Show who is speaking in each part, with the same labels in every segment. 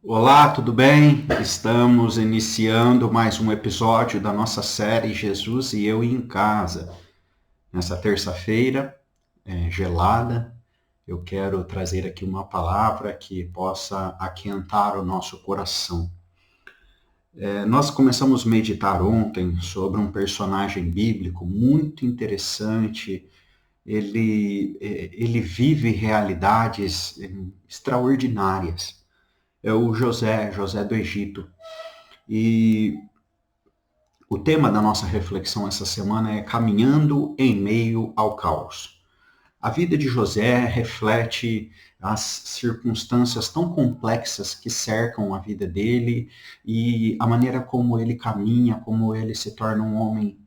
Speaker 1: Olá, tudo bem? Estamos iniciando mais um episódio da nossa série Jesus e Eu em Casa. Nessa terça-feira, gelada, eu quero trazer aqui uma palavra que possa aquentar o nosso coração. Nós começamos a meditar ontem sobre um personagem bíblico muito interessante. Ele vive realidades extraordinárias. É o José do Egito. E o tema da nossa reflexão essa semana é Caminhando em Meio ao Caos. A vida de José reflete as circunstâncias tão complexas que cercam a vida dele e a maneira como ele caminha, como ele se torna um homem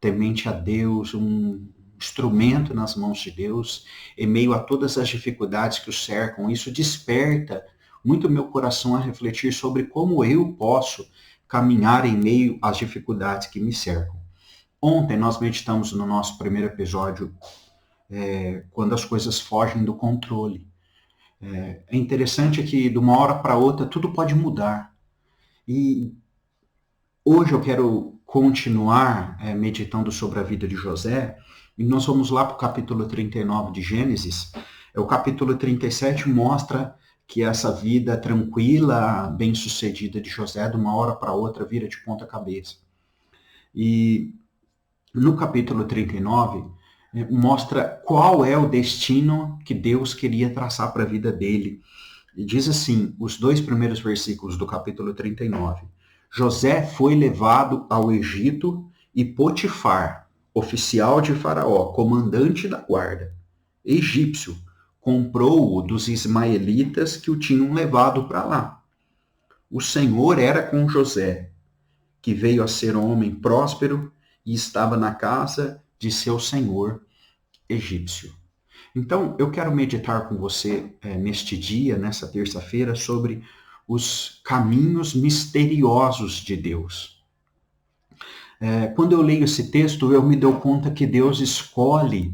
Speaker 1: temente a Deus, um instrumento nas mãos de Deus, em meio a todas as dificuldades que o cercam. Isso desperta muito meu coração a refletir sobre como eu posso caminhar em meio às dificuldades que me cercam. Ontem nós meditamos no nosso primeiro episódio quando as coisas fogem do controle. É interessante que de uma hora para outra tudo pode mudar. E hoje eu quero continuar meditando sobre a vida de José, e nós vamos lá para o capítulo 39 de Gênesis. O capítulo 37 mostra que essa vida tranquila, bem-sucedida de José, de uma hora para outra, vira de ponta cabeça. E no capítulo 39, mostra qual é o destino que Deus queria traçar para a vida dele. E diz assim, os dois primeiros versículos do capítulo 39. José foi levado ao Egito e Potifar, oficial de Faraó, comandante da guarda, egípcio, comprou-o dos ismaelitas que o tinham levado para lá. O Senhor era com José, que veio a ser um homem próspero e estava na casa de seu senhor egípcio. Então, eu quero meditar com você neste dia, nessa terça-feira, sobre os caminhos misteriosos de Deus. Quando eu leio esse texto, eu me dou conta que Deus escolhe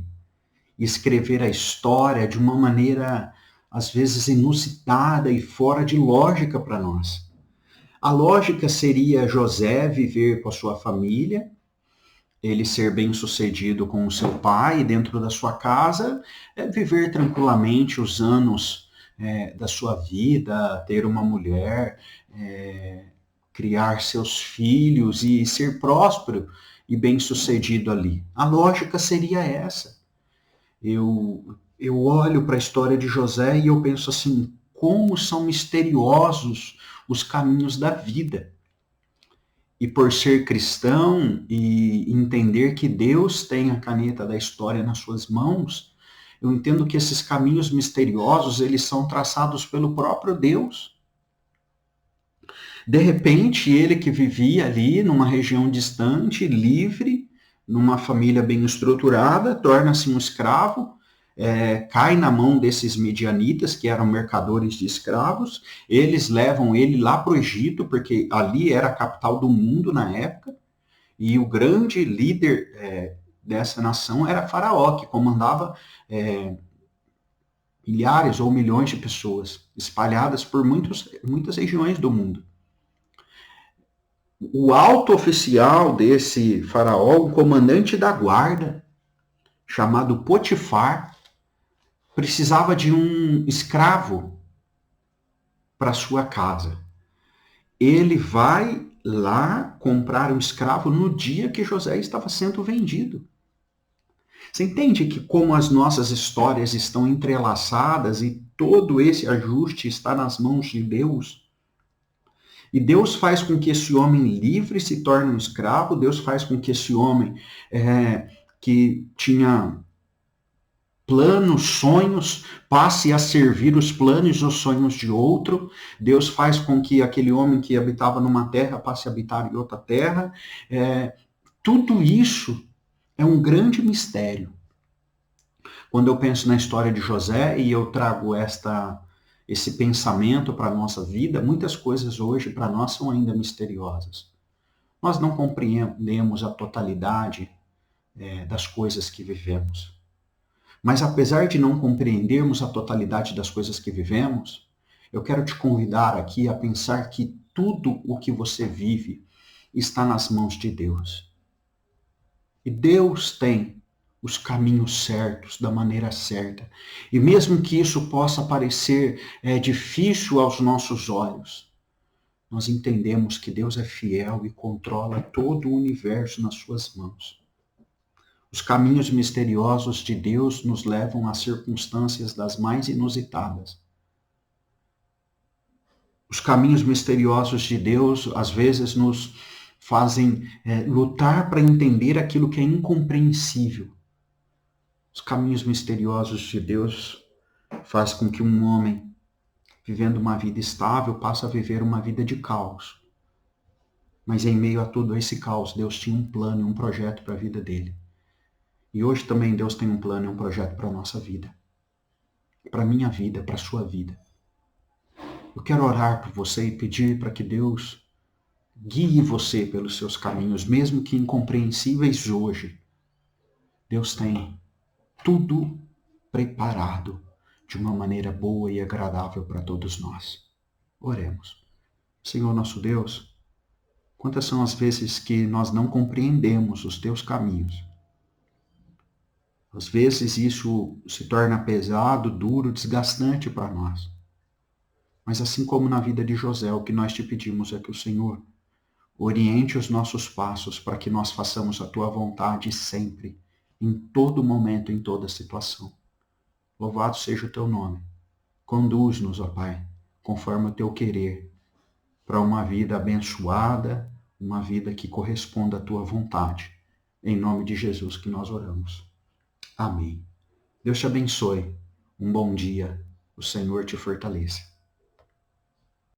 Speaker 1: escrever a história de uma maneira, às vezes, inusitada e fora de lógica para nós. A lógica seria José viver com a sua família, ele ser bem-sucedido com o seu pai dentro da sua casa, viver tranquilamente os anos da sua vida, ter uma mulher, criar seus filhos e ser próspero e bem-sucedido ali. A lógica seria essa. Eu olho para a história de José e eu penso assim, como são misteriosos os caminhos da vida. E por ser cristão e entender que Deus tem a caneta da história nas suas mãos, eu entendo que esses caminhos misteriosos, eles são traçados pelo próprio Deus. De repente, ele que vivia ali numa região distante, livre, numa família bem estruturada, torna-se um escravo, cai na mão desses medianitas, que eram mercadores de escravos. Eles levam ele lá para o Egito, porque ali era a capital do mundo na época, e o grande líder dessa nação era Faraó, que comandava milhares ou milhões de pessoas, espalhadas por muitas regiões do mundo. O alto oficial desse faraó, o comandante da guarda, chamado Potifar, precisava de um escravo para sua casa. Ele vai lá comprar um escravo no dia que José estava sendo vendido. Você entende que como as nossas histórias estão entrelaçadas e todo esse ajuste está nas mãos de Deus? E Deus faz com que esse homem livre se torne um escravo, Deus faz com que esse homem que tinha planos, sonhos, passe a servir os planos e os sonhos de outro. Deus faz com que aquele homem que habitava numa terra passe a habitar em outra terra. Tudo isso é um grande mistério. Quando eu penso na história de José e eu trago esse pensamento para a nossa vida, muitas coisas hoje para nós são ainda misteriosas. Nós não compreendemos a totalidade das coisas que vivemos. Mas apesar de não compreendermos a totalidade das coisas que vivemos, Eu quero te convidar aqui a pensar que tudo o que você vive está nas mãos de Deus. E Deus tem os caminhos certos, da maneira certa. E mesmo que isso possa parecer difícil aos nossos olhos, nós entendemos que Deus é fiel e controla todo o universo nas suas mãos. Os caminhos misteriosos de Deus nos levam a circunstâncias das mais inusitadas. Os caminhos misteriosos de Deus, às vezes, nos fazem lutar para entender aquilo que é incompreensível. Os caminhos misteriosos de Deus fazem com que um homem, vivendo uma vida estável, passe a viver uma vida de caos. Mas em meio a todo esse caos, Deus tinha um plano e um projeto para a vida dele. E hoje também Deus tem um plano e um projeto para a nossa vida. Para a minha vida, para a sua vida. Eu quero orar por você e pedir para que Deus guie você pelos seus caminhos, mesmo que incompreensíveis hoje. Deus tem tudo preparado de uma maneira boa e agradável para todos nós. Oremos. Senhor nosso Deus, quantas são as vezes que nós não compreendemos os teus caminhos? Às vezes isso se torna pesado, duro, desgastante para nós. Mas assim como na vida de José, o que nós te pedimos é que o Senhor oriente os nossos passos para que nós façamos a tua vontade sempre, em todo momento, em toda situação. Louvado seja o teu nome. Conduz-nos, ó Pai, conforme o teu querer, para uma vida abençoada, uma vida que corresponda à tua vontade. Em nome de Jesus que nós oramos. Amém. Deus te abençoe. Um bom dia. O Senhor te fortaleça.